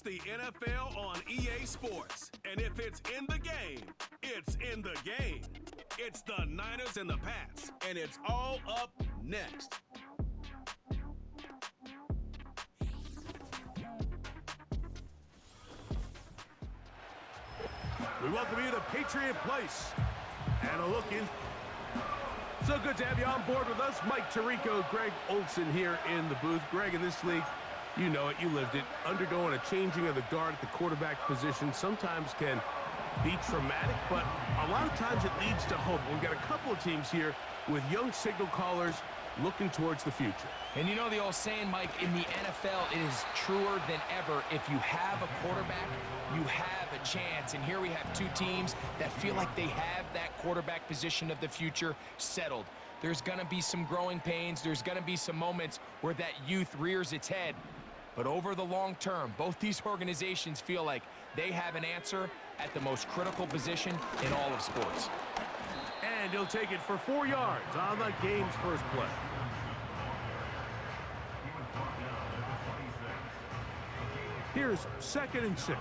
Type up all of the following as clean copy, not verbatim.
the NFL on EA Sports. And if it's in the game, it's in the game. It's the Niners and the Pats, and it's all up next. We welcome you to Patriot Place. And a look in. So good to have you on board with us. Mike Tirico, Greg Olson here in the booth. Greg, in this league, you know it, you lived it. Undergoing a changing of the guard at the quarterback position sometimes can be traumatic, but a lot of times it leads to hope. We've got a couple of teams here with young signal callers looking towards the future. And you know the old saying, Mike, in the NFL, it is truer than ever. If you have a quarterback, you have a chance. And here we have two teams that feel like they have that quarterback position of the future settled. There's going to be some growing pains. There's going to be some moments where that youth rears its head. But over the long term, both these organizations feel like they have an answer at the most critical position in all of sports. And he'll take it for 4 yards on the game's first play. Here's 2nd and 6.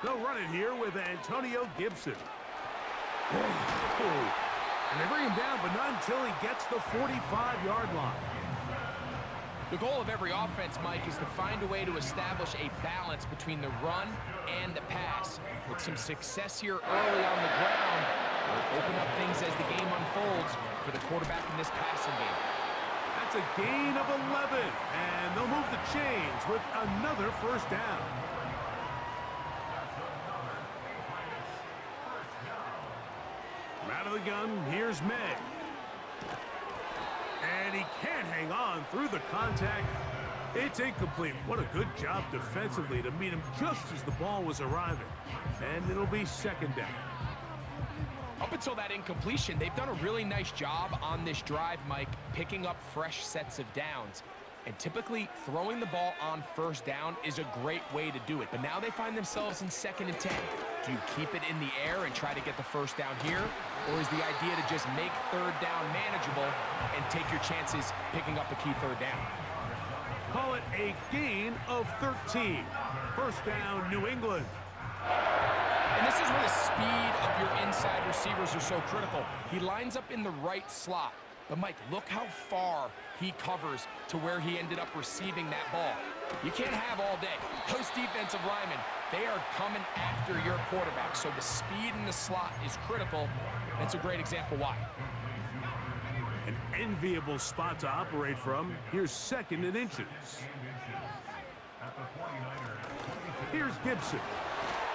They'll run it here with Antonio Gibson. And they bring him down, but not until he gets the 45-yard line. The goal of every offense, Mike, is to find a way to establish a balance between the run and the pass. With some success here early on the ground, will open up things as the game unfolds for the quarterback in this passing game. That's a gain of 11, and they'll move the chains with another first down. Out of the gun, here's May. And he can't hang on through the contact. It's incomplete. What a good job defensively to meet him just as the ball was arriving. And it'll be 2nd down. Up until that incompletion, they've done a really nice job on this drive, Mike, picking up fresh sets of downs. And typically, throwing the ball on 1st down is a great way to do it. But now they find themselves in 2nd and 10. Do you keep it in the air and try to get the 1st down here? Or is the idea to just make 3rd down manageable and take your chances picking up a key 3rd down? Call it a gain of 13. 1st down, New England. And this is where the speed of your inside receivers are so critical. He lines up in the right slot. But, Mike, look how far he covers to where he ended up receiving that ball. You can't have all day. Those defensive linemen, they are coming after your quarterback. So the speed in the slot is critical. That's a great example why. An enviable spot to operate from. Here's 2nd and inches. Here's Gibson.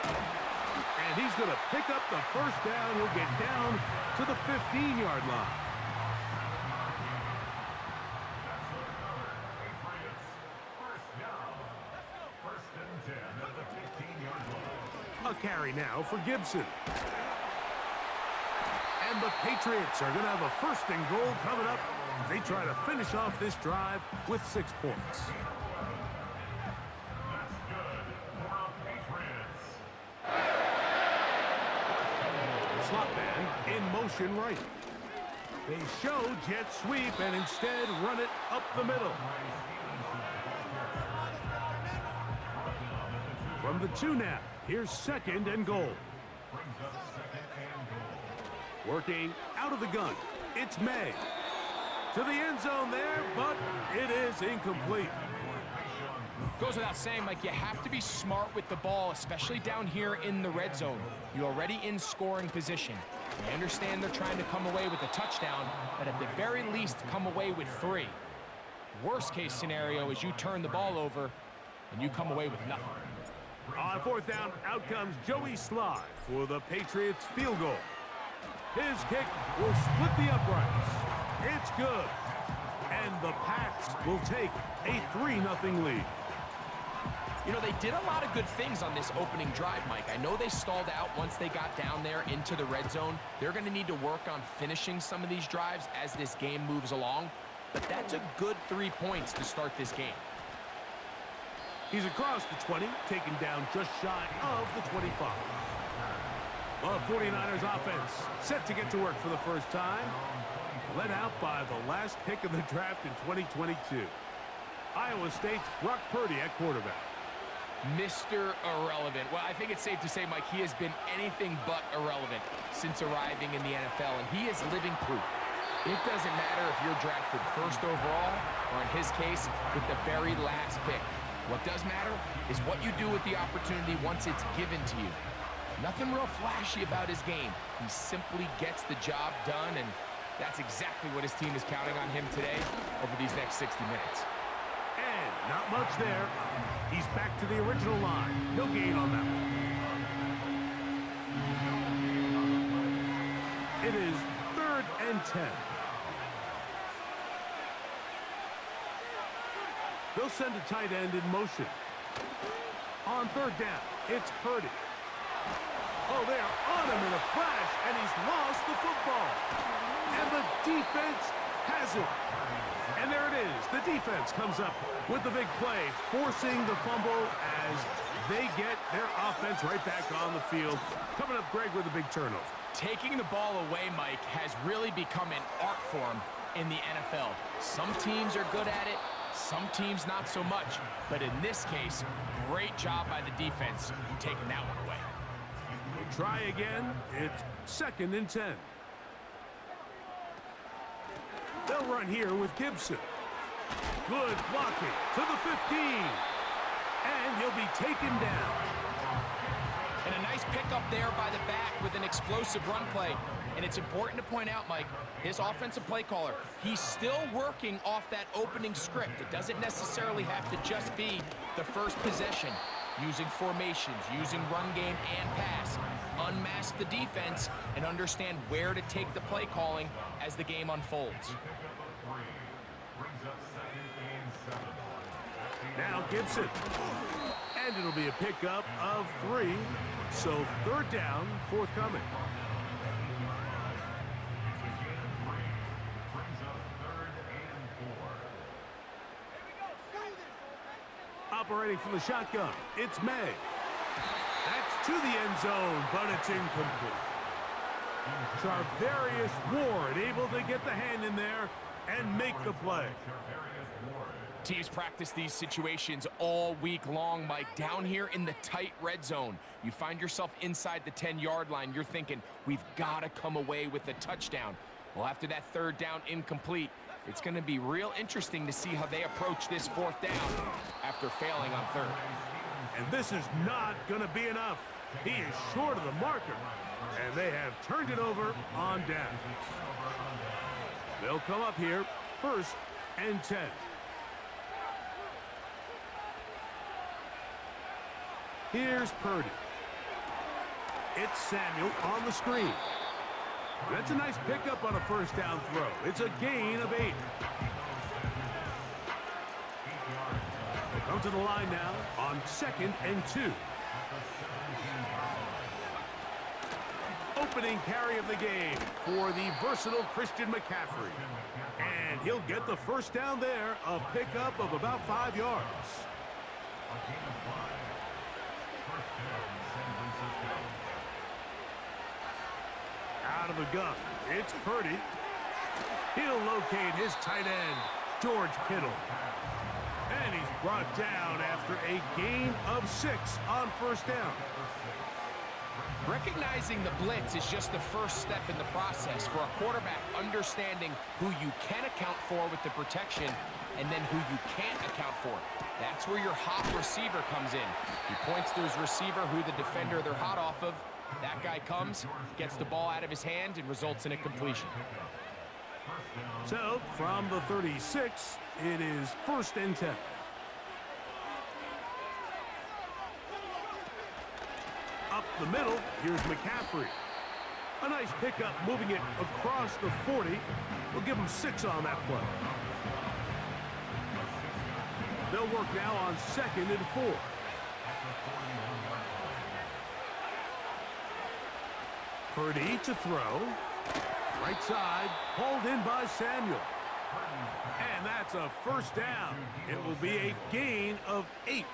And he's going to pick up the 1st down. He'll get down to the 15-yard line. A carry now for Gibson. And the Patriots are going to have a 1st and goal coming up. They try to finish off this drive with 6 points. Slot man in motion right. They show jet sweep and instead run it up the middle. From the 2 now, here's 2nd and goal. Working out of the gun, it's May. To the end zone there, but it is incomplete. Goes without saying, Mike, you have to be smart with the ball, especially down here in the red zone. You're already in scoring position. I understand they're trying to come away with a touchdown, but at the very least, come away with 3. Worst case scenario is you turn the ball over and you come away with nothing. On 4th down, out comes Joey Sly for the Patriots field goal. His kick will split the uprights. It's good. And the Pats will take a 3-0 lead. You know, they did a lot of good things on this opening drive, Mike. I know they stalled out once they got down there into the red zone. They're going to need to work on finishing some of these drives as this game moves along. But that's a good 3 points to start this game. He's across the 20, taken down just shy of the 25. The 49ers offense set to get to work for the first time. led out by the last pick of the draft in 2022. Iowa State's Brock Purdy at quarterback. Mr. Irrelevant. Well, I think it's safe to say, Mike, he has been anything but irrelevant since arriving in the NFL, and he is living proof. It doesn't matter if you're drafted first overall, or in his case, with the very last pick. What does matter is what you do with the opportunity once it's given to you. Nothing real flashy about his game. He simply gets the job done, and that's exactly what his team is counting on him today over these next 60 minutes. And not much there. He's back to the original line. No gain on that one. It is 3rd and 10. They'll send a tight end in motion. On 3rd down, it's Purdy. Oh, they are on him in a flash, and he's lost the football. And the defense has it. And there it is. The defense comes up with the big play, forcing the fumble as they get their offense right back on the field. Coming up, Greg, with a big turnover. Taking the ball away, Mike, has really become an art form in the NFL. Some teams are good at it, some teams not so much. But in this case, great job by the defense taking that one away. We'll try again. It's 2nd and 10. They'll run here with Gibson. Good blocking to the 15. And he'll be taken down. And a nice pickup there by the back with an explosive run play. And it's important to point out, Mike, his offensive play caller, he's still working off that opening script. It doesn't necessarily have to just be the first possession. Using formations, using run game and pass. Unmask the defense and understand where to take the play calling as the game unfolds. Now Gibson. And it'll be a pickup of 3. So 3rd down, forthcoming. Operating from the shotgun, it's May. That's to the end zone, but it's incomplete. Charvarius Ward able to get the hand in there and make the play. Teams practice these situations all week long, Mike. Down here in the tight red zone, you find yourself inside the 10-yard line. You're thinking, we've got to come away with a touchdown. Well, after that 3rd down incomplete, it's going to be real interesting to see how they approach this 4th down after failing on 3rd. And this is not going to be enough. He is short of the marker, and they have turned it over on down. They'll come up here, 1st and 10. Here's Purdy. It's Samuel on the screen. That's a nice pickup on a 1st down throw. It's a gain of 8. They come to the line now on 2nd and 2. Opening carry of the game for the versatile Christian McCaffrey. And he'll get the 1st down there, a pickup of about 5 yards. Out of the gun, it's Purdy. He'll locate his tight end, George Kittle. And he's brought down after a gain of 6 on 1st down. Recognizing the blitz is just the first step in the process for a quarterback understanding who you can account for with the protection and then who you can't account for. That's where your hot receiver comes in. He points to his receiver who the defender they're hot off of. That guy comes, gets the ball out of his hand, and results in a completion. So, from the 36, it is 1st and 10. Up the middle, here's McCaffrey. A nice pickup, moving it across the 40. We'll give him 6 on that play. They'll work now on 2nd and 4. Purdy to throw. Right side, hauled in by Samuel. And that's a 1st down. It will be a gain of 8.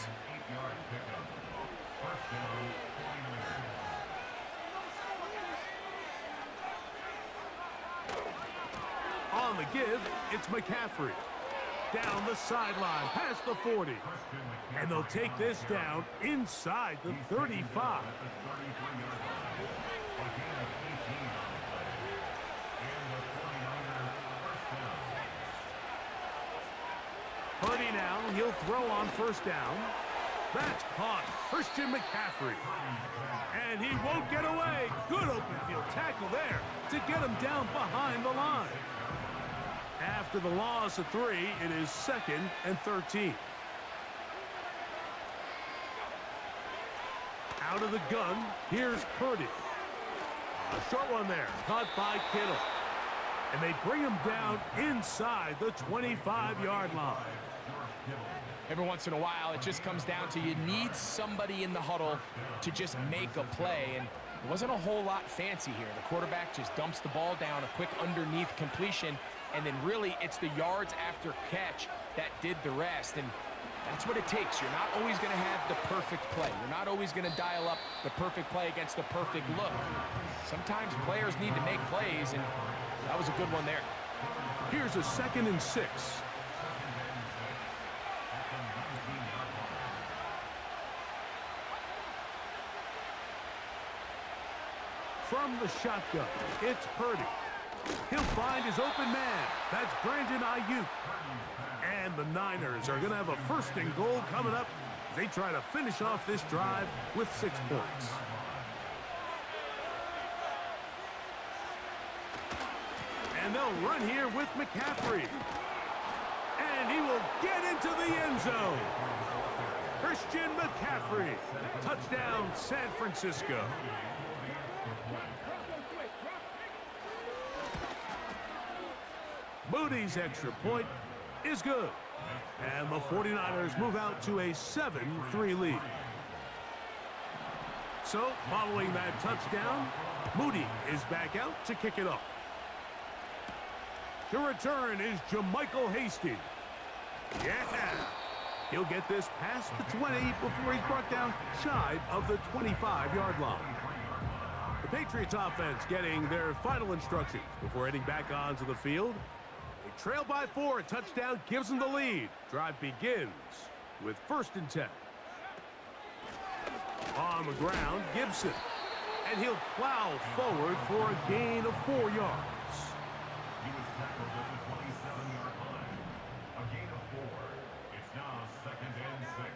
On the give, it's McCaffrey. Down the sideline, past the 40. And they'll take this down inside the 35. Purdy now, he'll throw on first down. That's caught. Christian McCaffrey. And he won't get away. Good open field tackle there to get him down behind the line. After the loss of 3, it is 2nd and 13. Out of the gun, here's Purdy. A short one there, caught by Kittle. And they bring him down inside the 25-yard line. Every once in a while, it just comes down to you need somebody in the huddle to just make a play. And it wasn't a whole lot fancy here. The quarterback just dumps the ball down, a quick underneath completion, and then really it's the yards after catch that did the rest. And that's what it takes. You're not always going to have the perfect play. You're not always going to dial up the perfect play against the perfect look. Sometimes players need to make plays, and that was a good one there. Here's a 2nd and 6. From the shotgun, it's Purdy. He'll find his open man. That's Brandon Ayuk. And the Niners are going to have a 1st and goal coming up. They try to finish off this drive with 6 points. And they'll run here with McCaffrey. And he will get into the end zone. Christian McCaffrey. Touchdown, San Francisco. Moody's extra point is good. And the 49ers move out to a 7-3 lead. So, following that touchdown, Moody is back out to kick it off. To return is Jermichael Hasty. Yeah! He'll get this past the 20 before he's brought down shy of the 25-yard line. The Patriots offense getting their final instructions before heading back onto the field. They trail by 4. A touchdown gives them the lead. Drive begins with 1st and 10. On the ground, Gibson. And he'll plow forward for a gain of 4 yards. He was tackled at the 27-yard line. A gain of 4. It's now 2nd and 6.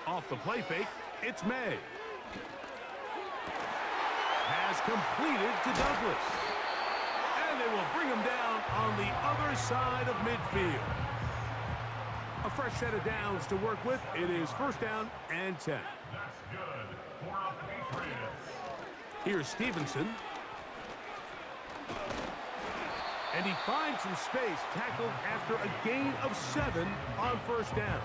Off the play fake, it's May. Has completed to Douglas. And they will bring him down on the other side of midfield. A fresh set of downs to work with. It is 1st down and 10. That's good for the Patriots. Here's Stevenson. And he finds some space, tackled after a gain of 7 on 1st down.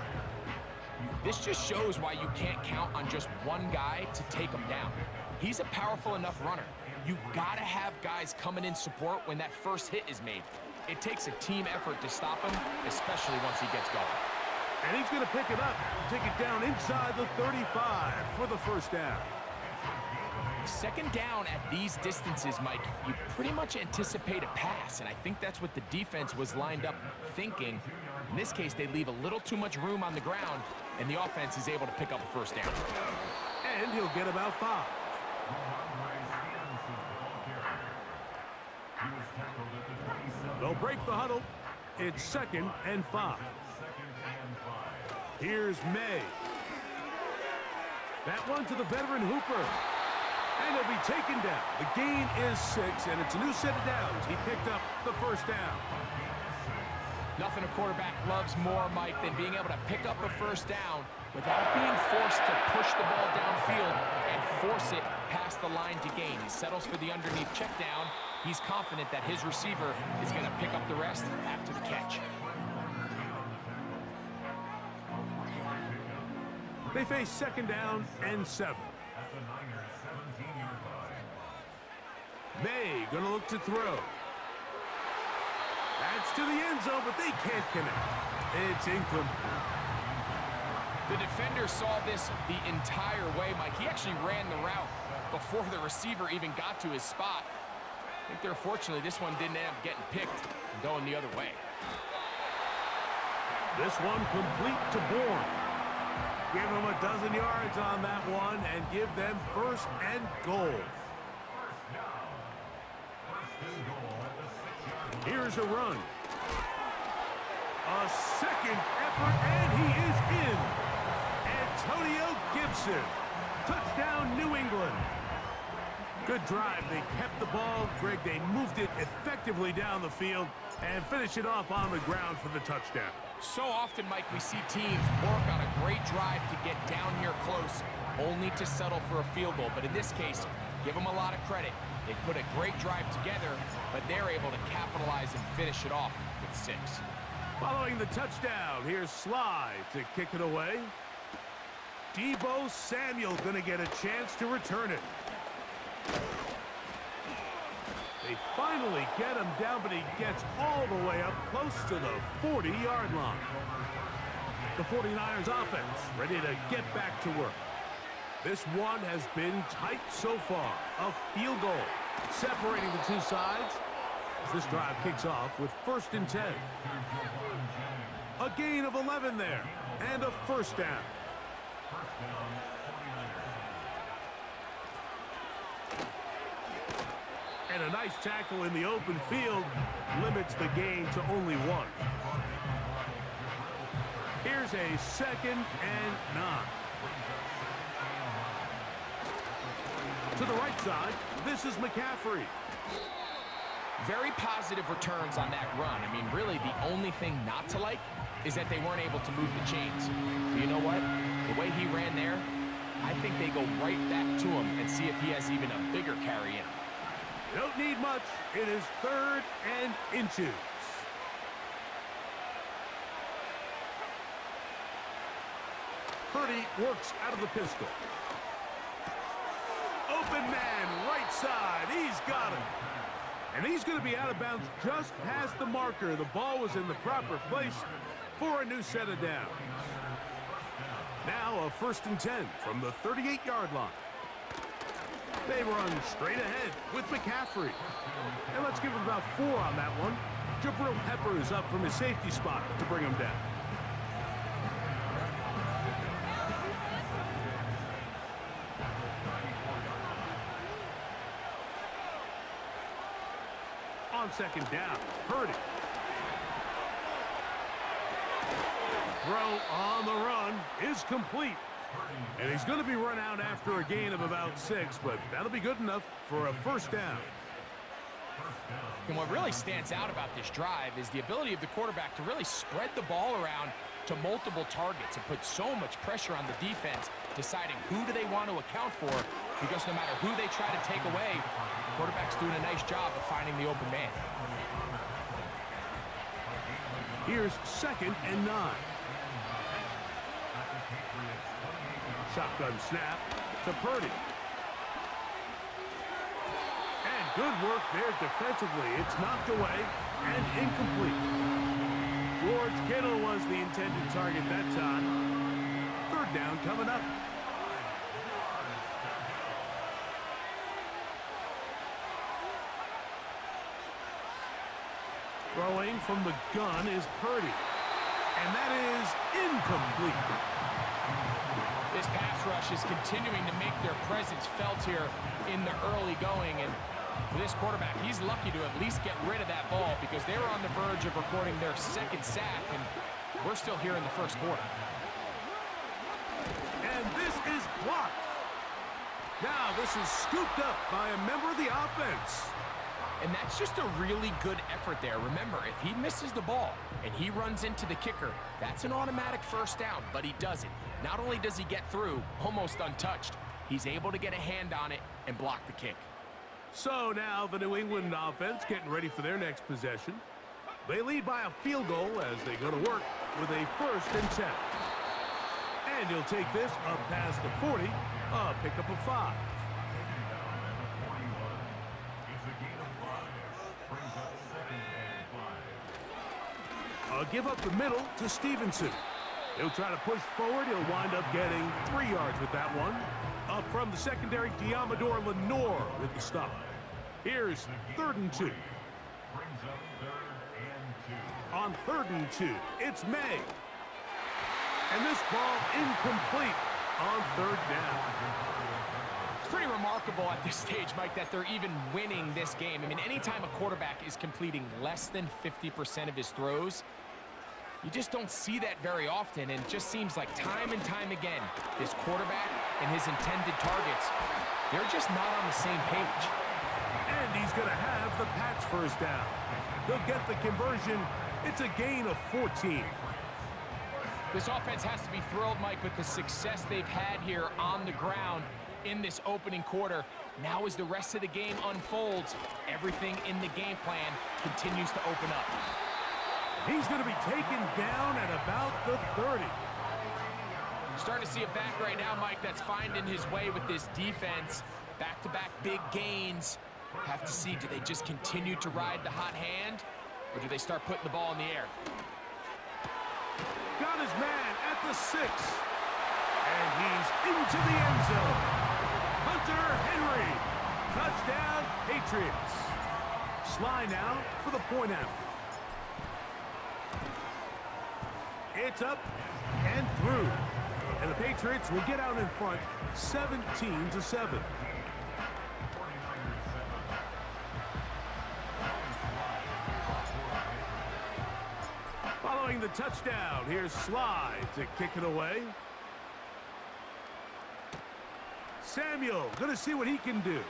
This just shows why you can't count on just one guy to take him down. He's a powerful enough runner. You gotta have guys coming in support when that first hit is made. It takes a team effort to stop him, especially once he gets going. And he's gonna pick it up, take it down inside the 35 for the 1st down. 2nd down at these distances, Mike, you pretty much anticipate a pass, and I think that's what the defense was lined up thinking. In this case, they leave a little too much room on the ground, and the offense is able to pick up a 1st down. And he'll get about 5. They'll break the huddle. It's 2nd and 5. Here's May. That one to the veteran Hooper. And he'll be taken down. The gain is 6, and it's a new set of downs. He picked up the 1st down. Nothing a quarterback loves more, Mike, than being able to pick up a 1st down without being forced to push the ball downfield and force it past the line to gain. He settles for the underneath check down. He's confident that his receiver is going to pick up the rest after the catch. They face 2nd down and 7. May gonna look to throw. That's to the end zone, but they can't connect. It's incomplete. The defender saw this the entire way, Mike. He actually ran the route before the receiver even got to his spot. I think fortunately this one didn't end up getting picked and going the other way. This one complete to Bourne. Give them a dozen yards on that one and give them 1st and goal. Here's a run. A second effort, and he is in. Antonio Gibson. Touchdown, New England. Good drive. They kept the ball. Greg, they moved it effectively down the field and finished it off on the ground for the touchdown. So often, Mike, we see teams work on a great drive to get down here close, only to settle for a field goal. But in this case, give them a lot of credit. They put a great drive together, but they're able to capitalize and finish it off with 6. Following the touchdown, here's Sly to kick it away. Deebo Samuel going to get a chance to return it. They finally get him down, but he gets all the way up close to the 40-yard line. The 49ers offense ready to get back to work. This one has been tight so far. A field goal separating the two sides as this drive kicks off with 1st and 10. A gain of 11 there and a 1st down. And a nice tackle in the open field limits the gain to only 1. Here's a 2nd and 9. To the right side, this is McCaffrey. Very positive returns on that run. I mean, really, the only thing not to like is that they weren't able to move the chains. But you know what? The way he ran there, I think they go right back to him and see if he has even a bigger carry in him. Don't need much. It is 3rd and inches. Purdy works out of the pistol. Open man, right side. He's got him. And he's going to be out of bounds just past the marker. The ball was in the proper place for a new set of downs. Now a 1st and 10 from the 38-yard line. They run straight ahead with McCaffrey. And let's give him about 4 on that one. Jabril Peppers up from his safety spot to bring him down. On 2nd down, Purdy. Throw on the run is complete. And he's going to be run out after a gain of about 6, but that'll be good enough for a 1st down. And what really stands out about this drive is the ability of the quarterback to really spread the ball around to multiple targets and put so much pressure on the defense, deciding who do they want to account for, because no matter who they try to take away, the quarterback's doing a nice job of finding the open man. Here's 2nd and 9. Shotgun snap to Purdy. And good work there defensively. It's knocked away and incomplete. George Kittle was the intended target that time. 3rd down coming up. Throwing from the gun is Purdy. And that is incomplete. This pass rush is continuing to make their presence felt here in the early going. And for this quarterback, he's lucky to at least get rid of that ball because they were on the verge of recording their 2nd sack, and we're still here in the 1st quarter. And this is blocked. Now this is scooped up by a member of the offense. And that's just a really good effort there. Remember, if he misses the ball and he runs into the kicker, that's an automatic 1st down, but he doesn't. Not only does he get through almost untouched, he's able to get a hand on it and block the kick. So now the New England offense getting ready for their next possession. They lead by a field goal as they go to work with a 1st and 10. And he'll take this up past the 40, a pickup of 5. Give up the middle to Stevenson. He'll try to push forward. He'll wind up getting 3 yards with that one. Up from the secondary, Diamador Lenore with the stop. Here's 3rd and 2. Brings up 3rd and 2. On 3rd and 2, it's May. And this ball incomplete on 3rd down. It's pretty remarkable at this stage, Mike, that they're even winning this game. I mean, anytime a quarterback is completing less than 50% of his throws, you just don't see that very often, and it just seems like time and time again, this quarterback and his intended targets, they're just not on the same page. And he's going to have the Pats first down. They'll get the conversion. It's a gain of 14. This offense has to be thrilled, Mike, with the success they've had here on the ground in this opening quarter. Now as the rest of the game unfolds, everything in the game plan continues to open up. He's going to be taken down at about the 30. Starting to see a back right now, Mike, that's finding his way with this defense. Back-to-back big gains. Have to see, do they just continue to ride the hot hand, or do they start putting the ball in the air? Got his man at the 6. And he's into the end zone. Hunter Henry. Touchdown, Patriots. Sly now for the point after. It's up and through. And the Patriots will get out in front 17-7. Following the touchdown, here's Sly to kick it away. Samuel going to see what he can do.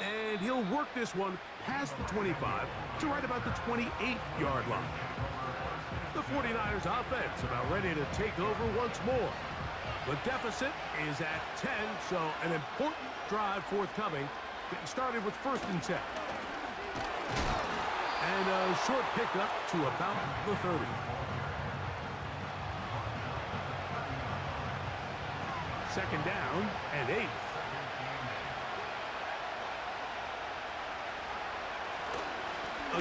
And he'll work this one past the 25 to right about the 28-yard line. The 49ers offense about ready to take over once more. The deficit is at 10, so an important drive forthcoming. Getting started with 1st and 10. And a short pickup to about the 30. Second down and 8.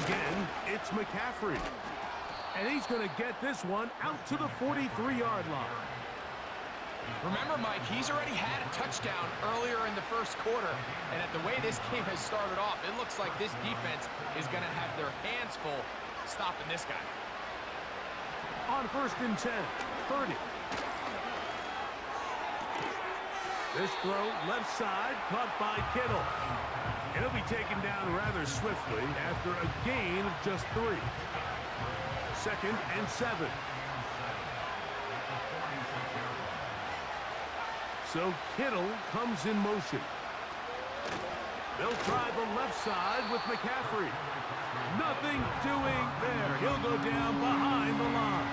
Again, it's McCaffrey. And he's going to get this one out to the 43-yard line. Remember, Mike, he's already had a touchdown earlier in the first quarter, and at the way this game has started off, it looks like this defense is going to have their hands full stopping this guy. On 1st and 10, 30. This throw left side caught by Kittle. It'll be taken down rather swiftly after a gain of just 3. 2nd and 7. So Kittle comes in motion. They'll try the left side with McCaffrey. Nothing doing there. He'll go down behind the line.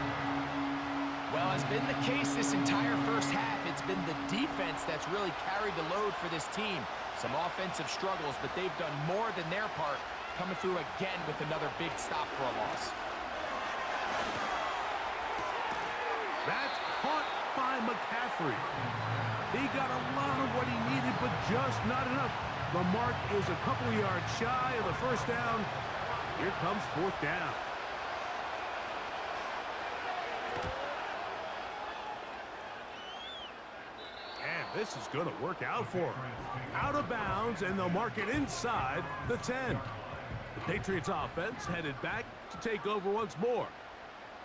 Well, as been the case this entire first half, it's been the defense that's really carried the load for this team. Some offensive struggles, but they've done more than their part, coming through again with another big stop for a loss. That's caught by McCaffrey. He got a lot of what he needed, but just not enough. The mark is a couple of yards shy of the first down. Here comes 4th down. And this is going to work out for him. Out of bounds, and they'll mark it inside the 10. The Patriots offense headed back to take over once more.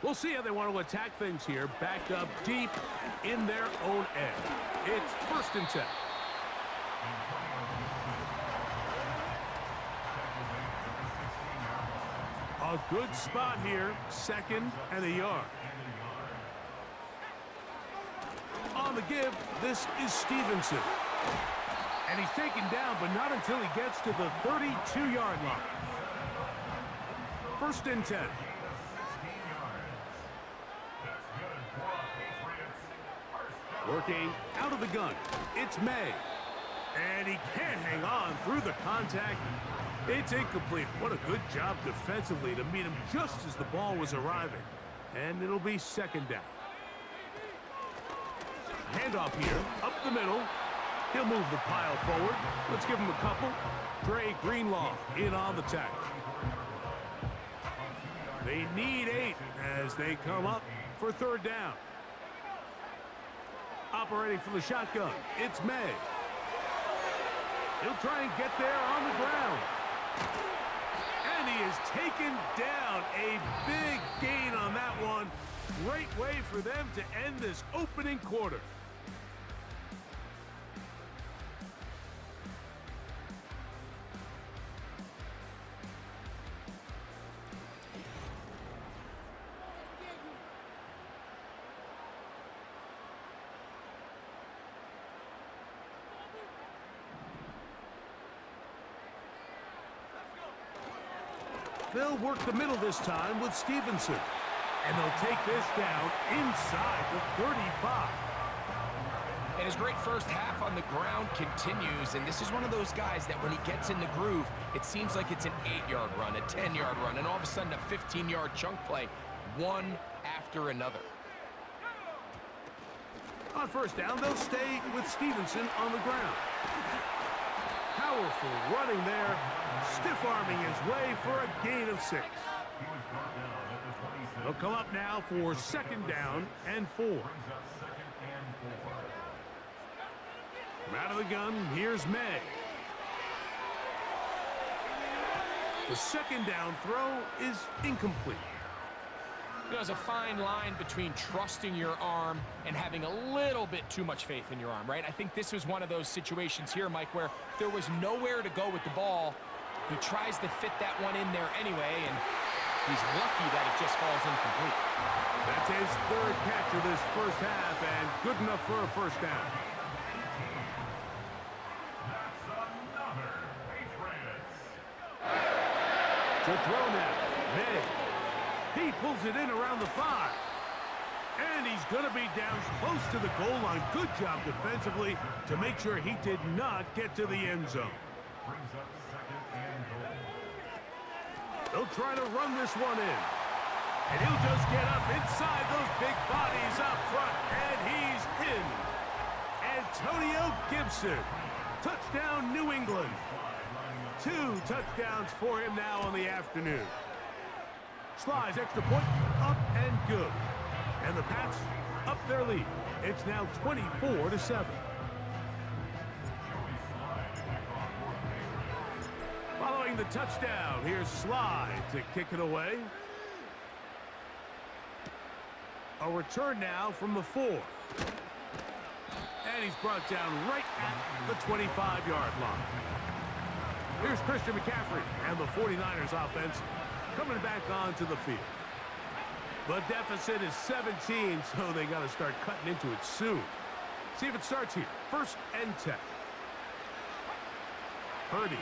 We'll see how they want to attack things here, backed up deep in their own end. It's 1st and 10. A good spot here, 2nd and a yard. On the give, this is Stevenson. And he's taken down, but not until he gets to the 32-yard line. 1st and 10. Working out of the gun, it's May. And he can't hang on through the contact. It's incomplete. What a good job defensively to meet him just as the ball was arriving. And it'll be 2nd down. Handoff here, up the middle. He'll move the pile forward. Let's give him a couple. Dre Greenlaw in on the tackle. They need 8 as they come up for third down. Operating from the shotgun, it's May. He'll try and get there on the ground. And he is taken down. A big gain on that one. Great way for them to end this opening quarter. They'll work the middle this time with Stevenson. And they'll take this down inside the 35. And his great first half on the ground continues, and this is one of those guys that when he gets in the groove, it seems like it's an 8-yard run, a 10-yard run, and all of a sudden a 15-yard chunk play, one after another. On first down, they'll stay with Stevenson on the ground. Powerful running there, stiff-arming his way for a gain of 6. They'll come up now for second down and 4. From out of the gun, here's May. The second down throw is incomplete. You know, there's a fine line between trusting your arm and having a little bit too much faith in your arm, right? I think this was one of those situations here, Mike, where there was nowhere to go with the ball. He tries to fit that one in there anyway, and he's lucky that it just falls incomplete. That's his third catch of this first half, and good enough for a first down. To throw now, May. He pulls it in around the 5. And he's going to be down close to the goal line. Good job defensively to make sure he did not get to the end zone. They'll try to run this one in. And he'll just get up inside those big bodies up front. And he's in. Antonio Gibson. Touchdown, New England. 2 touchdowns for him now on the afternoon. Slides extra point, up and good. And the Pats up their lead. It's now 24-7. Following the touchdown, here's Slide to kick it away. A return now from the 4. And he's brought down right at the 25-yard line. Here's Christian McCaffrey and the 49ers offense coming back onto the field. The deficit is 17, so they got to start cutting into it soon. See if it starts here. First and 10. Purdy.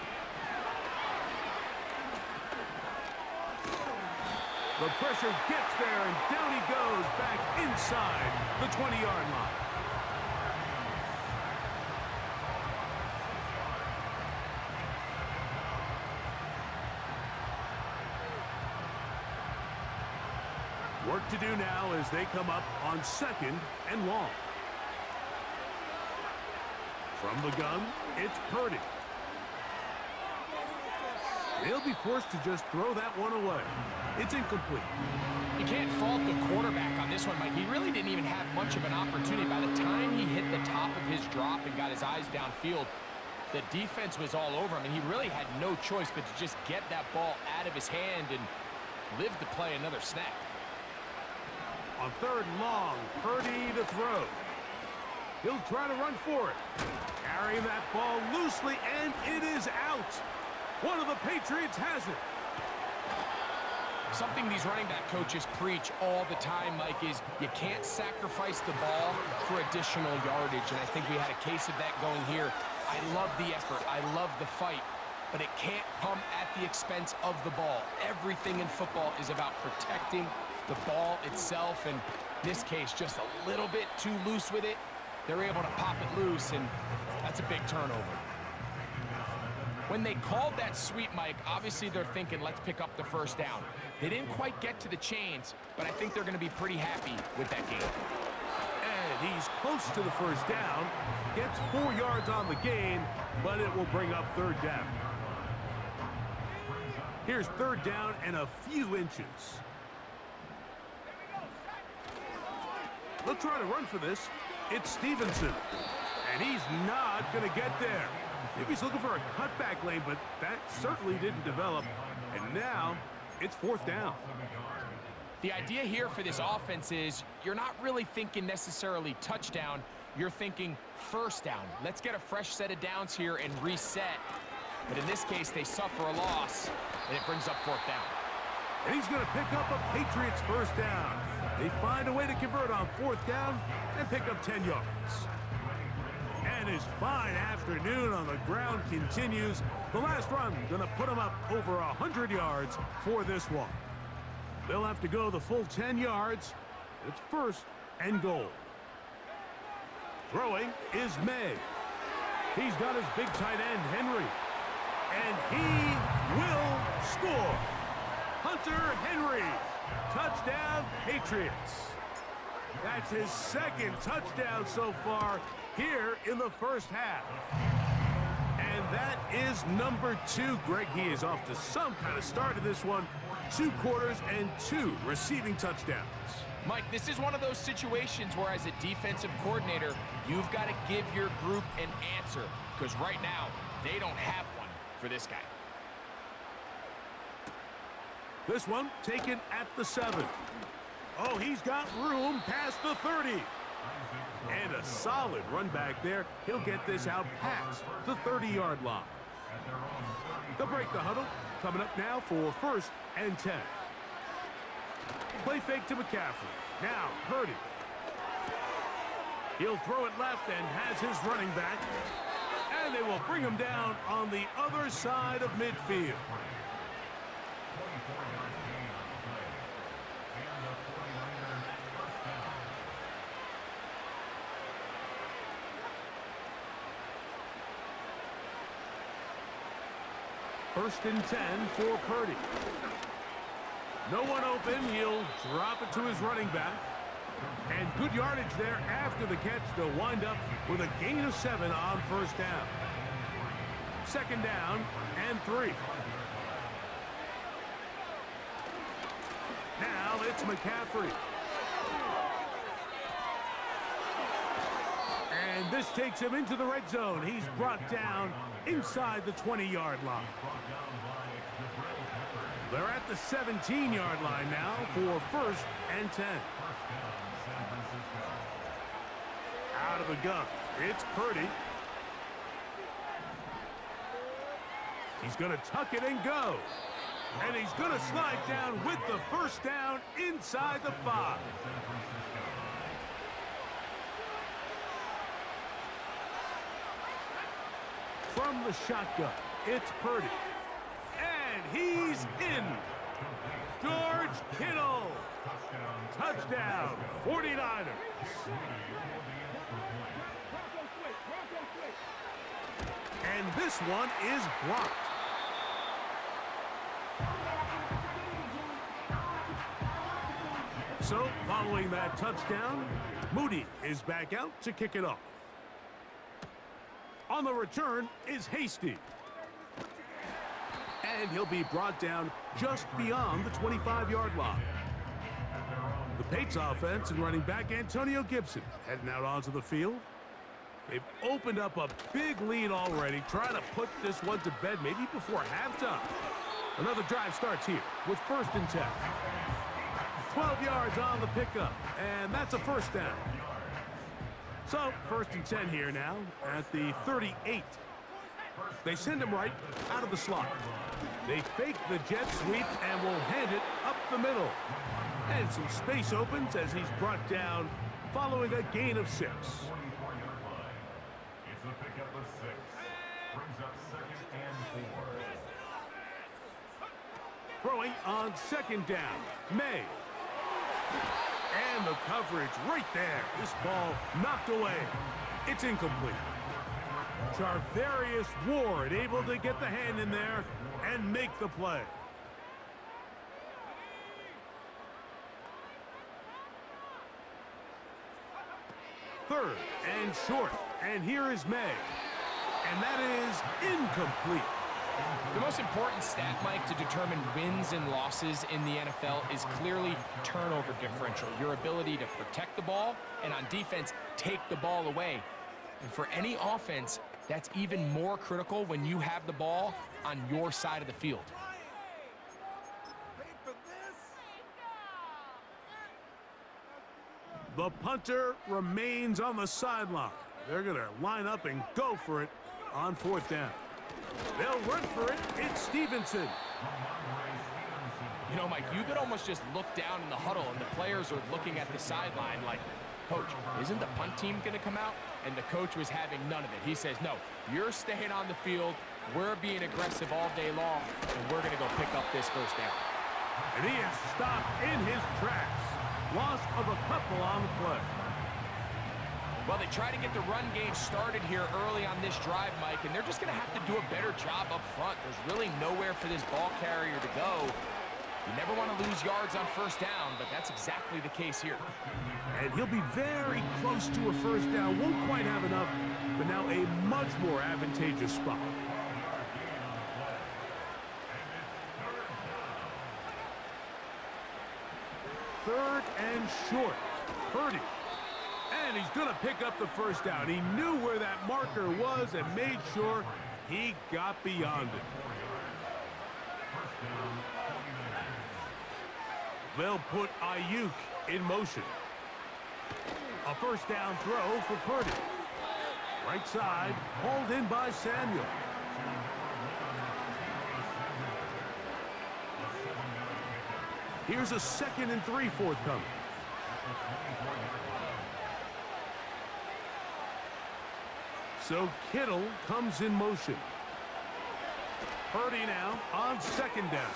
The pressure gets there, and down he goes back inside the 20-yard line. Work to do now as they come up on second and long. From the gun, it's Purdy. They'll be forced to just throw that one away. It's incomplete. You can't fault the quarterback on this one, Mike. He really didn't even have much of an opportunity. By the time he hit the top of his drop and got his eyes downfield, the defense was all over him, and he really had no choice but to just get that ball out of his hand and live to play another snap. On third and long, Purdy to throw. He'll try to run for it. Carrying that ball loosely, and it is out. One of the Patriots has it. Something these running back coaches preach all the time, Mike, is you can't sacrifice the ball for additional yardage, and I think we had a case of that going here. I love the effort. I love the fight, but it can't come at the expense of the ball. Everything in football is about protecting the ball itself, and in this case, just a little bit too loose with it. They're able to pop it loose, and that's a big turnover. When they called that sweep, Mike, obviously they're thinking, let's pick up the first down. They didn't quite get to the chains, but I think they're going to be pretty happy with that game. And he's close to the first down. Gets 4 yards on the gain, but it will bring up third down. Here's third down and a few inches. They'll try to run for this. It's Stevenson. And he's not going to get there. Maybe he's looking for a cutback lane, but that certainly didn't develop. And now it's 4th down. The idea here for this offense is you're not really thinking necessarily touchdown. You're thinking 1st down. Let's get a fresh set of downs here and reset. But in this case, they suffer a loss, and it brings up 4th down. And he's going to pick up a Patriots 1st down. They find a way to convert on 4th down and pick up 10 yards. And his fine afternoon on the ground continues. The last run going to put him up over 100 yards for this one. They'll have to go the full 10 yards. It's 1st and goal. Throwing is May. He's got his big tight end, Henry. And he will score. Hunter Henry. Touchdown, Patriots. That's his 2nd touchdown so far here in the 1st half. And that is number 2. Greg, he is off to some kind of start in this one. 2 quarters and 2 receiving touchdowns. Mike, this is one of those situations where as a defensive coordinator, you've got to give your group an answer, because right now, they don't have one for this guy. This one taken at the 7. Oh, he's got room past the 30. And a solid run back there. He'll get this out past the 30-yard line. They'll break the huddle. Coming up now for 1st and 10. Play fake to McCaffrey. Now, Purdy. He'll throw it left and has his running back. And they will bring him down on the other side of midfield. First and 10 for Purdy. No one open. He'll drop it to his running back. And good yardage there after the catch to wind up with a gain of 7 on 1st down. 2nd down and 3. Now it's McCaffrey. And this takes him into the red zone. He's brought down inside the 20-yard line. They're at the 17-yard line now for 1st and 10. Out of the gun, it's Purdy. He's going to tuck it and go. And he's going to slide down with the 1st down inside the 5. From the shotgun, it's Purdy. And he's in. George Kittle. Touchdown, 49ers. And this one is blocked. So, following that touchdown, Moody is back out to kick it off. On the return is Hasty. And he'll be brought down just beyond the 25-yard line. The Pates offense and running back Antonio Gibson heading out onto the field. They've opened up a big lead already, trying to put this one to bed maybe before halftime. Another drive starts here with 1st and 10. 12 yards on the pickup, and that's a 1st down. So, 1st and 10 here now at the 38. They send him right out of the slot. They fake the jet sweep and will hand it up the middle. And some space opens as he's brought down following a gain of 6. It's a pickup of 6. Brings up 2nd and 4. Throwing on 2nd down, May. And the coverage right there. This ball knocked away. It's incomplete. Charvarius Ward able to get the hand in there and make the play. Third and short. And here is May. And that is incomplete. The most important stat, Mike, to determine wins and losses in the NFL is clearly turnover differential, your ability to protect the ball and on defense, take the ball away. And for any offense, that's even more critical when you have the ball on your side of the field. The punter remains on the sideline. They're going to line up and go for it on 4th down. They'll run for it. It's Stevenson. You know, Mike, you could almost just look down in the huddle and the players are looking at the sideline like, Coach, isn't the punt team going to come out? And the coach was having none of it. He says, no, you're staying on the field. We're being aggressive all day long, and we're going to go pick up this 1st down. And he is stopped in his tracks. Loss of a couple on the play. Well, they try to get the run game started here early on this drive, Mike, and they're just going to have to do a better job up front. There's really nowhere for this ball carrier to go. You never want to lose yards on 1st down, but that's exactly the case here. And he'll be very close to a 1st down. Won't quite have enough, but now a much more advantageous spot. Third and short. Purdy. And he's going to pick up the 1st down. He knew where that marker was and made sure he got beyond it. They'll put Ayuk in motion. A 1st down throw for Purdy. Right side, hauled in by Samuel. Here's a 2nd and 3 forthcoming. So Kittle comes in motion. Purdy now on 2nd down.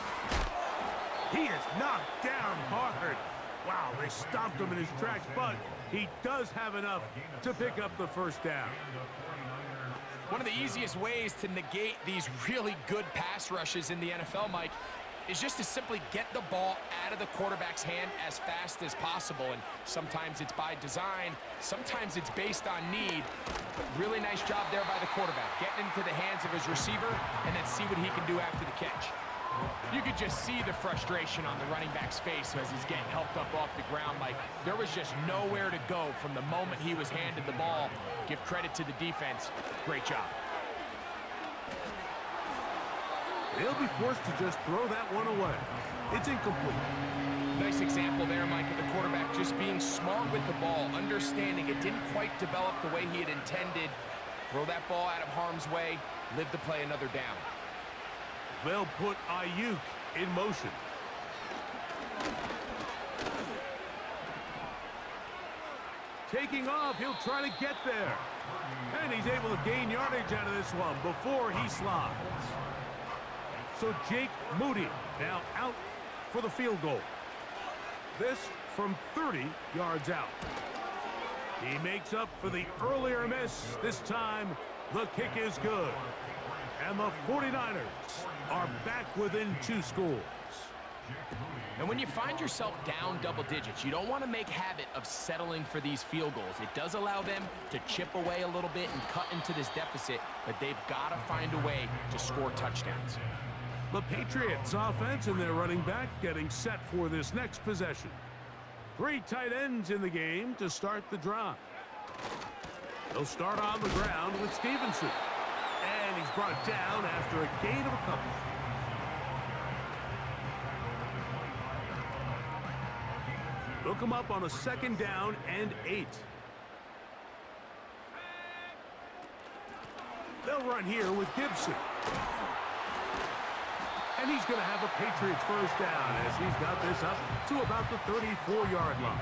He is knocked down hard. Wow, they stomped him in his tracks, but he does have enough to pick up the 1st down. One of the easiest ways to negate these really good pass rushes in the NFL, Mike, is just to simply get the ball out of the quarterback's hand as fast as possible. And sometimes it's by design, sometimes it's based on need. But really nice job there by the quarterback, getting into the hands of his receiver and then see what he can do after the catch. You could just see the frustration on the running back's face as he's getting helped up off the ground. Like, there was just nowhere to go from the moment he was handed the ball. Give credit to the defense. Great job. They'll be forced to just throw that one away. It's incomplete. Nice example there, Mike, of the quarterback just being smart with the ball, understanding it didn't quite develop the way he had intended. Throw that ball out of harm's way, live to play another down. They'll put Ayuk in motion. Taking off, he'll try to get there. And he's able to gain yardage out of this one before he slides. So Jake Moody now out for the field goal. This from 30 yards out. He makes up for the earlier miss. This time, the kick is good. And the 49ers are back within 2 scores. And when you find yourself down double digits, you don't want to make habit of settling for these field goals. It does allow them to chip away a little bit and cut into this deficit, but they've got to find a way to score touchdowns. The Patriots offense and their running back getting set for this next possession. 3 tight ends in the game to start the drive. They'll start on the ground with Stevenson. And he's brought down after a gain of a couple. They'll come up on a 2nd down and 8. They'll run here with Gibson. And he's going to have a Patriots 1st down as he's got this up to about the 34-yard line.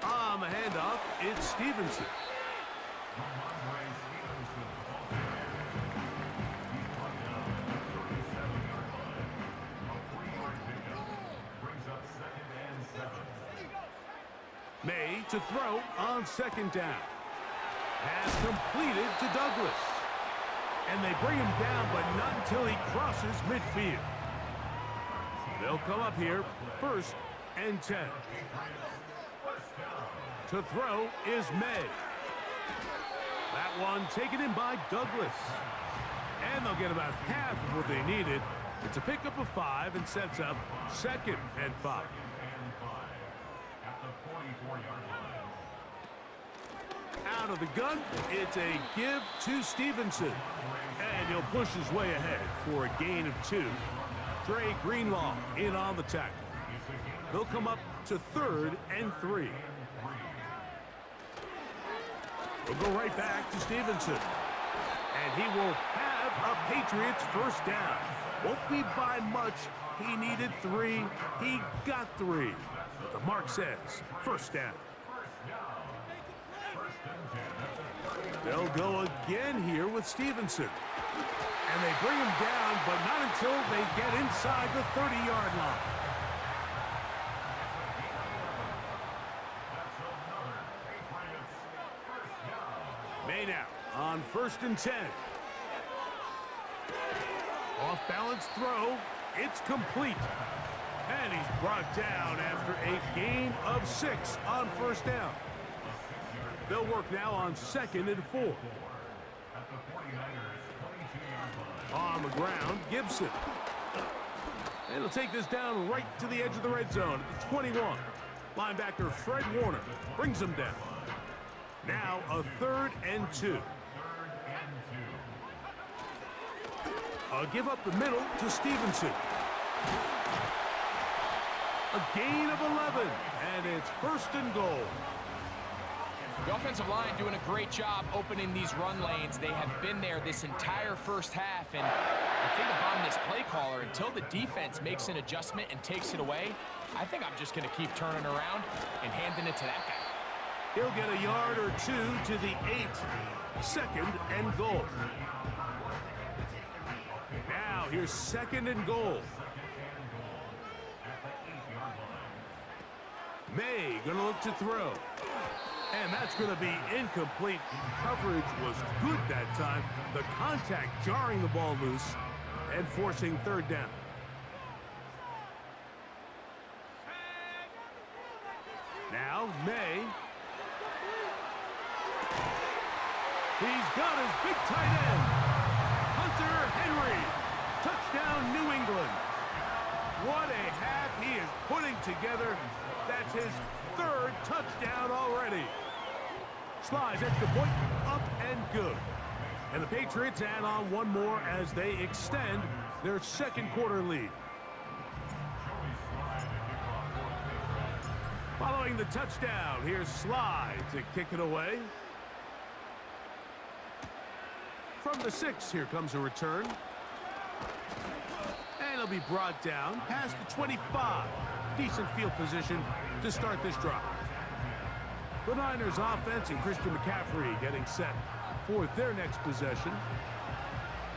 On the handoff, it's Stevenson. May to throw on 2nd down. Has completed to Douglas. And they bring him down, but not until he crosses midfield. They'll come up here 1st and 10. To throw is May. That one taken in by Douglas. And they'll get about half of what they needed. It's a pickup of 5 and sets up 2nd and 5. At the 44-yard line. Out of the gun, it's a give to Stevenson. And he'll push his way ahead for a gain of 2. Dre Greenlaw in on the tackle. They'll come up to 3rd and 3. We'll go right back to Stevenson. And he will have a Patriots first down. Won't be by much. He needed 3. He got 3. But the mark says first down. They'll go again here with Stevenson. And they bring him down, but not until they get inside the 30-yard line. May now on 1st and 10. Off-balance throw. It's complete. And he's brought down after a gain of 6 on first down. They'll work now on 2nd and 4. On the ground, Gibson. And he'll take this down right to the edge of the red zone at the 21. Linebacker Fred Warner brings him down. Now a 3rd and 2. A give up the middle to Stevenson. A gain of 11, and it's 1st and goal. The offensive line doing a great job opening these run lanes. They have been there this entire first half, and I think if I'm this play caller, until the defense makes an adjustment and takes it away, I think I'm just going to keep turning around and handing it to that guy. He'll get a yard or 2 to the 8. 2nd and goal. Now here's 2nd and goal. May gonna look to throw. And that's going to be incomplete. Coverage was good that time. The contact jarring the ball loose and forcing 3rd down. Now May. He's got his big tight end. Hunter Henry. Touchdown New England. What a half he is putting together. That's his 3rd touchdown already. Slides extra point, up and good. And the Patriots add on one more as they extend their 2nd quarter lead. Following the touchdown, here's Slide to kick it away. From the 6, here comes a return. And it'll be brought down past the 25. Decent field position to start this drive. The Niners offense and Christian McCaffrey getting set for their next possession.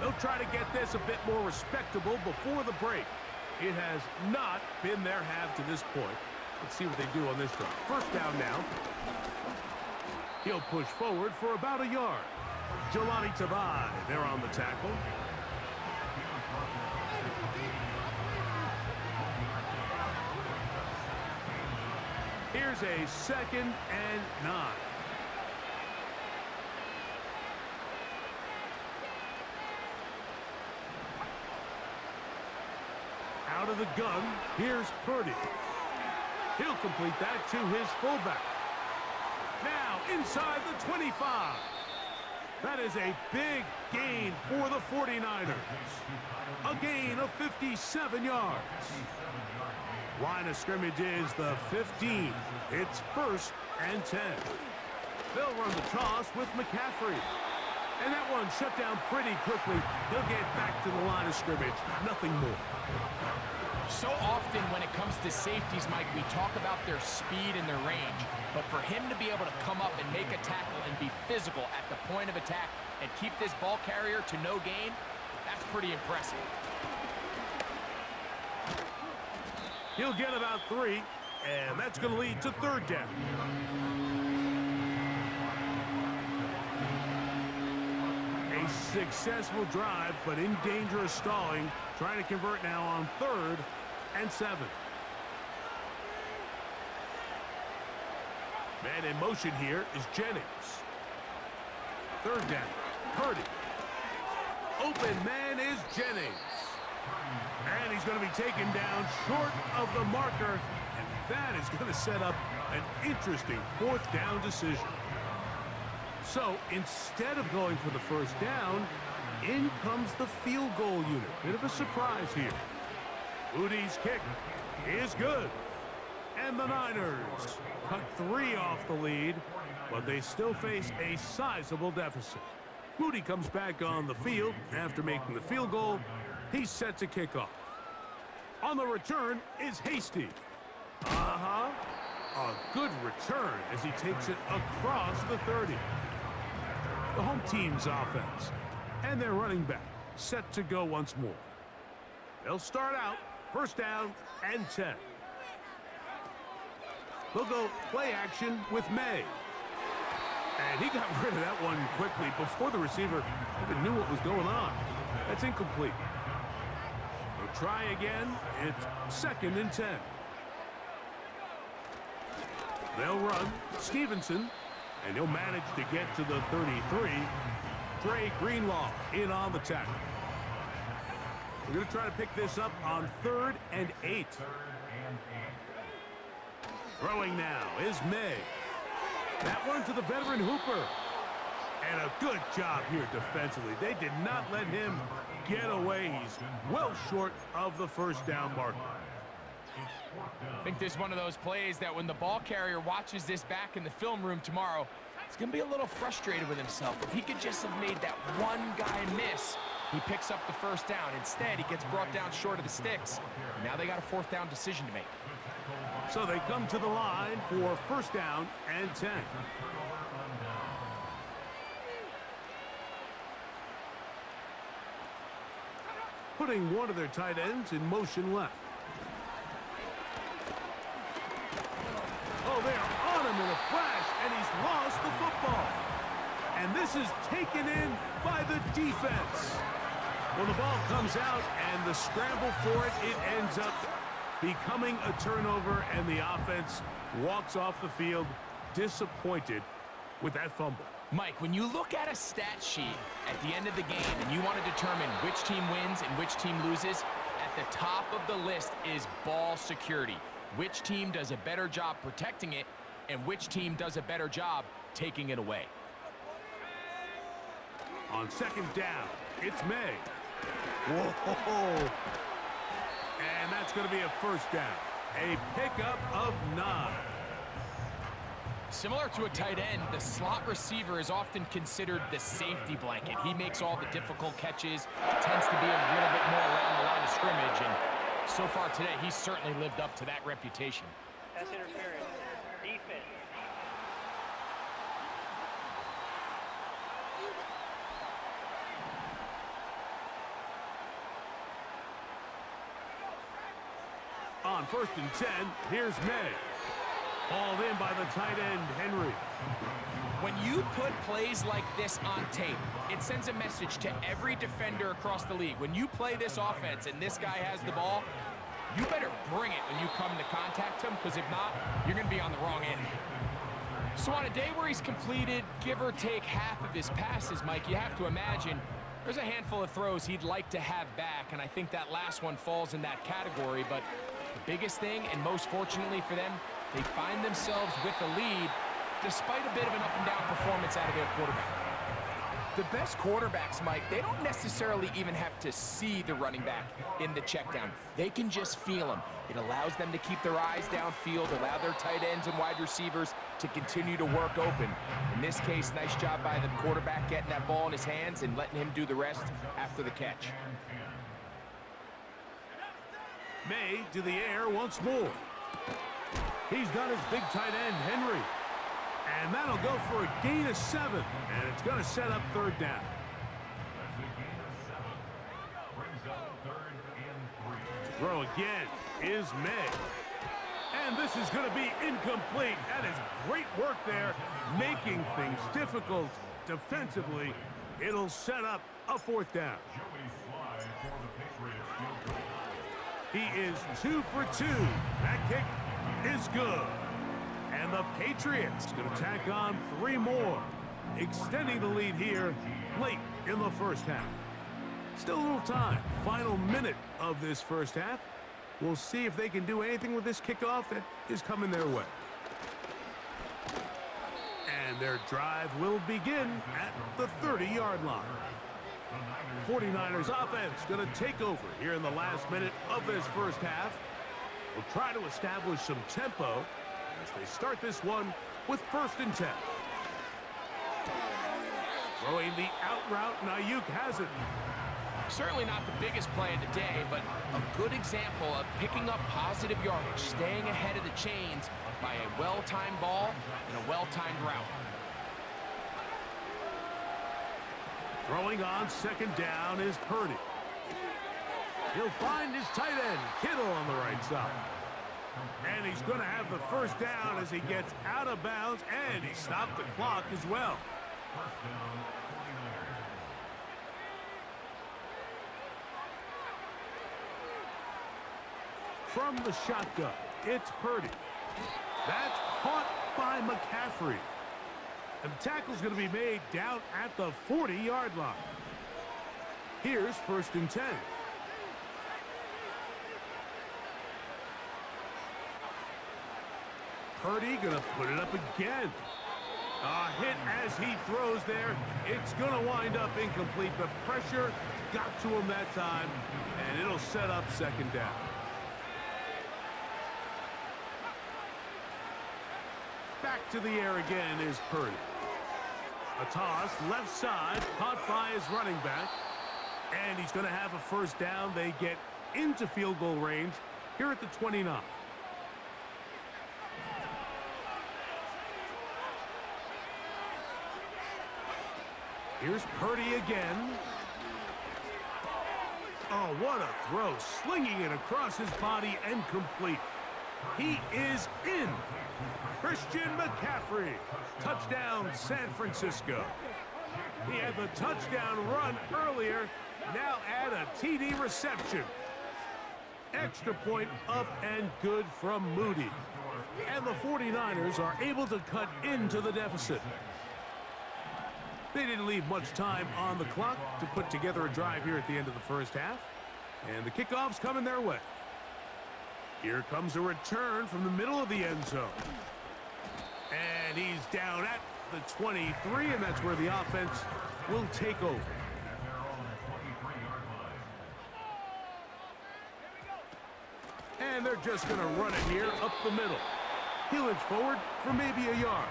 They'll try to get this a bit more respectable before the break. It has not been their half to this point. Let's see what they do on this drive. First down now. He'll push forward for about a yard. Jelani Tavai there on the tackle. Here's a 2nd and 9. Out of the gun, here's Purdy. He'll complete that to his fullback. Now inside the 25. That is a big gain for the 49ers. A gain of 57 yards. Line of scrimmage is the 15. It's 1st and 10. They'll run the toss with McCaffrey. And that one shut down pretty quickly. He'll get back to the line of scrimmage. Nothing more. So often when it comes to safeties, Mike, we talk about their speed and their range. But for him to be able to come up and make a tackle and be physical at the point of attack and keep this ball carrier to no gain, that's pretty impressive. He'll get about 3, and that's going to lead to 3rd down. A successful drive, but in danger of stalling. Trying to convert now on 3rd and 7. Man in motion here is Jennings. Third down, Purdy. Open man is Jennings. And he's going to be taken down short of the marker. And that is going to set up an interesting fourth down decision. So instead of going for the first down, in comes the field goal unit. Bit of a surprise here. Moody's kick is good. And the Niners cut 3 off the lead, but they still face a sizable deficit. Moody comes back on the field after making the field goal. He's set to kick off. On the return is Hasty. A good return as he takes it across the 30. The home team's offense and their running back set to go once more. They'll start out first down and 10. They'll go play action with May. And he got rid of that one quickly before the receiver even knew what was going on. That's incomplete. They'll try again. It's second and 10. They'll run Stevenson, and he'll manage to get to the 33. Dre Greenlaw in on the tackle. We're going to try to pick this up on 3rd and 8. Throwing now is May. That one to the veteran Hooper. And a good job here defensively. They did not let him get away. He's well short of the first down marker. I think this is one of those plays that when the ball carrier watches this back in the film room tomorrow, he's going to be a little frustrated with himself. If he could just have made that one guy miss, he picks up the first down. Instead, he gets brought down short of the sticks. And now they got a fourth down decision to make. So they come to the line for first down and 10. Putting one of their tight ends in motion left. Oh, they are on him in a flash, and he's lost the football. And this is taken in by the defense. Well, the ball comes out, and the scramble for it ends up becoming a turnover, and the offense walks off the field disappointed with that fumble. Mike, when you look at a stat sheet at the end of the game and you want to determine which team wins and which team loses, at the top of the list is ball security. Which team does a better job protecting it and which team does a better job taking it away. On second down, it's May. Whoa! And that's going to be a first down. A pickup of 9. Similar to a tight end, the slot receiver is often considered the safety blanket. He makes all the difficult catches, tends to be a little bit more around the line of scrimmage, and so far today, he's certainly lived up to that reputation. That's interference. Defense. On first and 10, here's May. Hauled in by the tight end, Henry. When you put plays like this on tape, it sends a message to every defender across the league. When you play this offense and this guy has the ball, you better bring it when you come to contact him, because if not, you're going to be on the wrong end. So on a day where he's completed, give or take half of his passes, Mike, you have to imagine there's a handful of throws he'd like to have back, and I think that last one falls in that category. But the biggest thing, and most fortunately for them, they find themselves with a lead despite a bit of an up-and-down performance out of their quarterback. The best quarterbacks, Mike, they don't necessarily even have to see the running back in the check down. They can just feel him. It allows them to keep their eyes downfield, allow their tight ends and wide receivers to continue to work open. In this case, nice job by the quarterback getting that ball in his hands and letting him do the rest after the catch. May to the air once more. He's got his big tight end, Henry. And that'll go for a gain of 7. And it's going to set up third down. That's a gain of 7. Brings up 3rd and 3. Throw again is May. And this is going to be incomplete. That is great work there, making things difficult defensively. It'll set up a fourth down. Joey Slye for the Patriots field goal. He is 2 for 2. That kick is good. And the Patriots going to tack on 3 more, extending the lead here late in the first half. Still a little time. Final minute of this first half. We'll see if they can do anything with this kickoff that is coming their way. And their drive will begin at the 30-yard line. 49ers offense going to take over here in the last minute of this first half. We'll try to establish some tempo as they start this one with 1st and 10. Throwing the out route, and Ayuk has it. Certainly not the biggest play of the day, but a good example of picking up positive yardage, staying ahead of the chains by a well-timed ball and a well-timed route. Throwing on 2nd down is Purdy. He'll find his tight end, Kittle, on the right side. And he's going to have the 1st down as he gets out of bounds, and he stopped the clock as well. From the shotgun, it's Purdy. That's caught by McCaffrey. And the tackle's going to be made down at the 40-yard line. Here's 1st and 10. Purdy going to put it up again. A hit as he throws there. It's going to wind up incomplete. The pressure got to him that time, and it'll set up 2nd down. Back to the air again is Purdy. A toss, left side, caught by his running back. And he's going to have a 1st down. They get into field goal range here at the 29. Here's Purdy again. Oh, what a throw. Slinging it across his body and complete. He is in. Christian McCaffrey. Touchdown, San Francisco. He had the touchdown run earlier. Now add a TD reception. Extra point up and good from Moody. And the 49ers are able to cut into the deficit. They didn't leave much time on the clock to put together a drive here at the end of the first half. And the kickoff's coming their way. Here comes a return from the middle of the end zone. And he's down at the 23, and that's where the offense will take over. And they're just going to run it here up the middle. He'll inch forward for maybe a yard.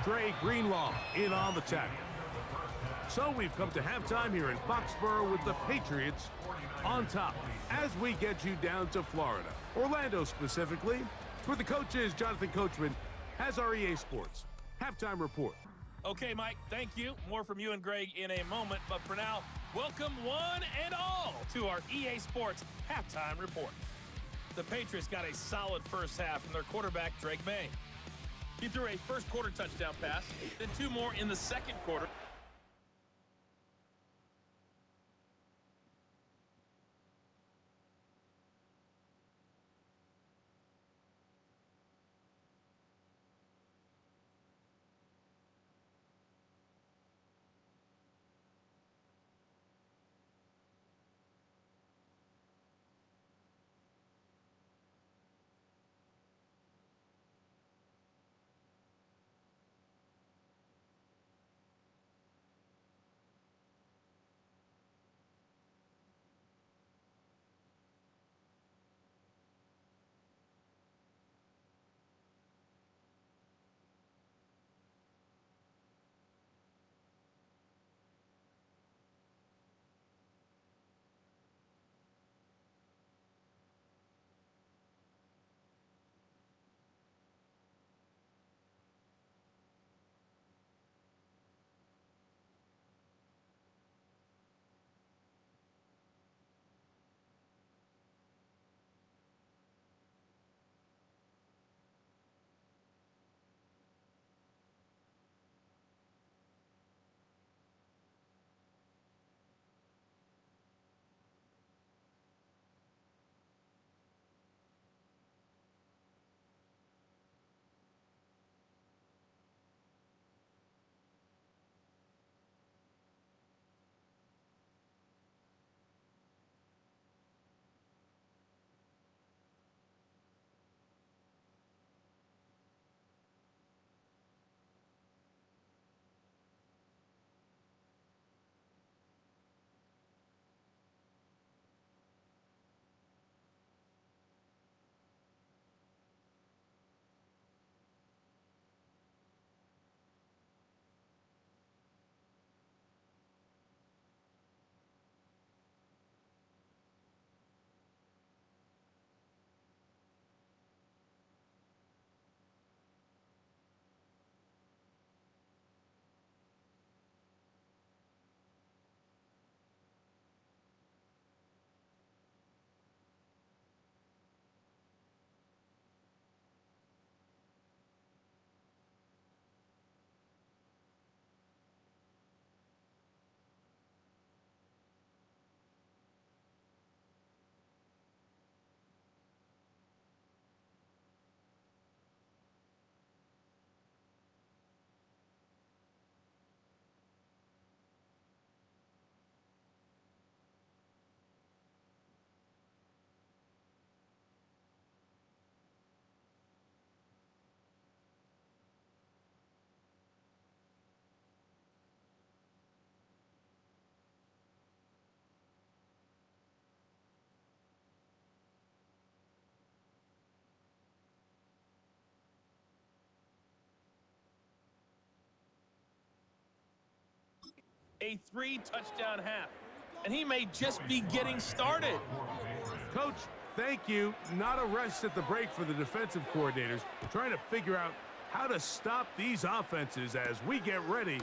Dre Greenlaw in on the tackle. So we've come to halftime here in Foxborough with the Patriots on top as we get you down to Florida, Orlando specifically, where the coach is Jonathan Coachman has our EA Sports halftime report. Okay, Mike, thank you. More from you and Greg in a moment, but for now, welcome one and all to our EA Sports halftime report. The Patriots got a solid first half from their quarterback, Drake May. He threw a first quarter touchdown pass, then 2 more in the second quarter. a 3-touchdown half. And he may just be getting started. Coach, thank you. Not a rest at the break for the defensive coordinators, trying to figure out how to stop these offenses as we get ready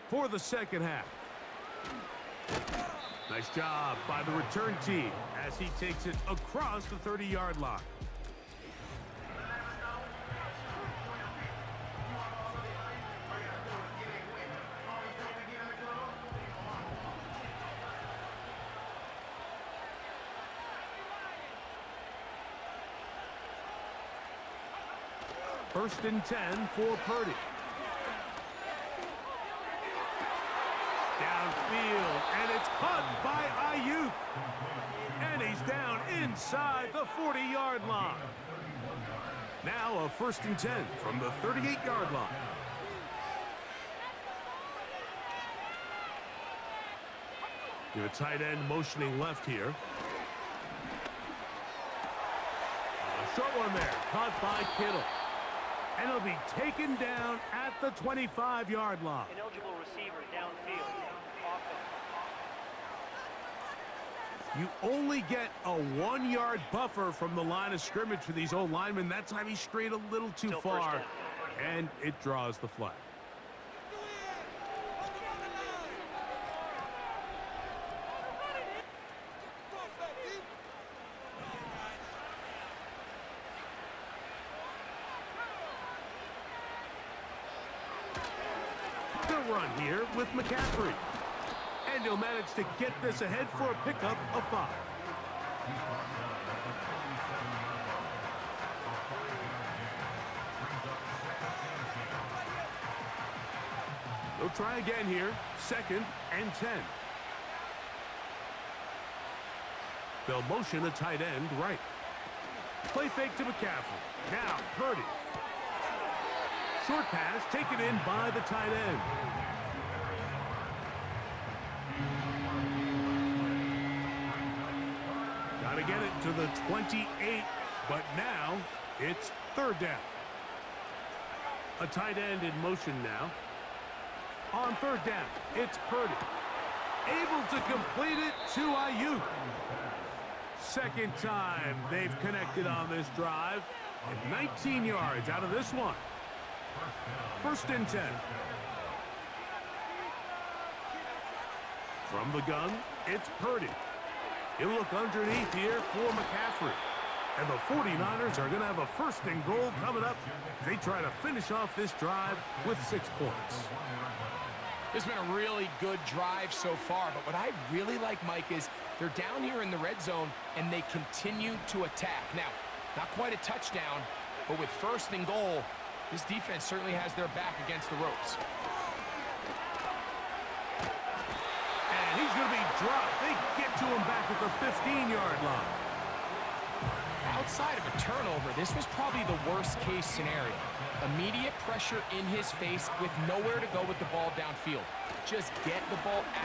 for the second half. Nice job by the return team as he takes it across the 30-yard line. First and 10 for Purdy. Downfield, and it's caught by Ayuk. And he's down inside the 40-yard line. Now a first and 10 from the 38-yard line. Your tight end motioning left here. A short one there, caught by Kittle. And he'll be taken down at the 25-yard line. Ineligible receiver downfield. Offense. You only get a 1-yard buffer from the line of scrimmage for these old linemen. That time he strayed a little too Still far, first down. and it draws the flag. Run here with McCaffrey. And he'll manage to get this ahead for a pickup of 5. They'll try again here. Second and 10. They'll motion a tight end right. Play fake to McCaffrey. Now Purdy. Short pass taken in by the tight end. Got to get it to the 28, but now it's third down. A tight end in motion now. On third down, it's Purdy. Able to complete it to Ayuk. Second time they've connected on this drive. And 19 yards out of this one. First and 10. From the gun, it's Purdy. He'll look underneath here for McCaffrey. And the 49ers are going to have a first and goal coming up. They try to finish off this drive with 6 points. It's been a really good drive so far, but what I really like, Mike, is they're down here in the red zone, and they continue to attack. Now, not quite a touchdown, but with first and goal, this defense certainly has their back against the ropes. And he's going to be dropped. They get to him back at the 15-yard line. Outside of a turnover, this was probably the worst-case scenario. Immediate pressure in his face with nowhere to go with the ball downfield. Just get the ball out.